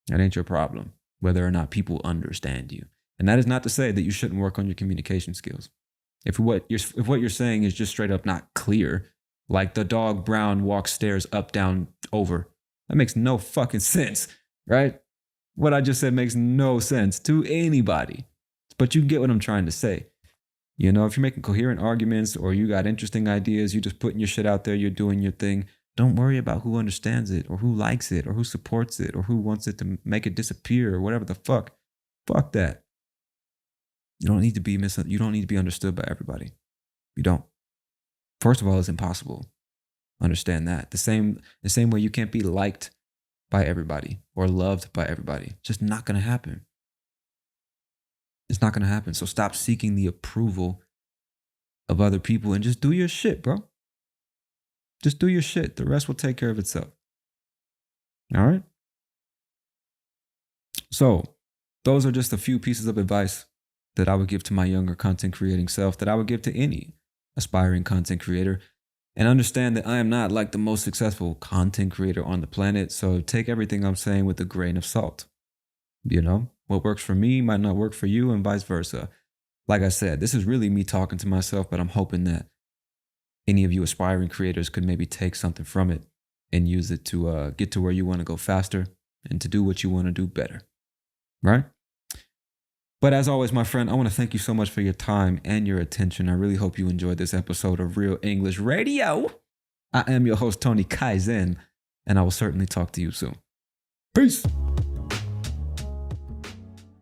Speaker 1: That ain't your problem, whether or not people understand you. And that is not to say that you shouldn't work on your communication skills. If what you're saying is just straight up not clear, like the dog Brown walks stairs up, down, over, that makes no fucking sense, right? What I just said makes no sense to anybody, but you get what I'm trying to say. If you're making coherent arguments or you got interesting ideas, you're just putting your shit out there, you're doing your thing. Don't worry about who understands it or who likes it or who supports it or who wants it to make it disappear or whatever the fuck. Fuck that. You don't need to be understood by everybody. You don't. First of all, it's impossible. Understand that. The same way you can't be liked by everybody or loved by everybody. It's just not going to happen. It's not going to happen. So stop seeking the approval of other people and just do your shit, bro. Just do your shit. The rest will take care of itself. All right? So, those are just a few pieces of advice that I would give to my younger content creating self, that I would give to any aspiring content creator. And understand that I am not like the most successful content creator on the planet. So take everything I'm saying with a grain of salt. You know, what works for me might not work for you and vice versa. Like I said, this is really me talking to myself, but I'm hoping that any of you aspiring creators could maybe take something from it and use it to get to where you want to go faster and to do what you want to do better. Right? But as always, my friend, I want to thank you so much for your time and your attention. I really hope you enjoyed this episode of Real English Radio. I am your host, Tony Kaizen, and I will certainly talk to you soon. Peace.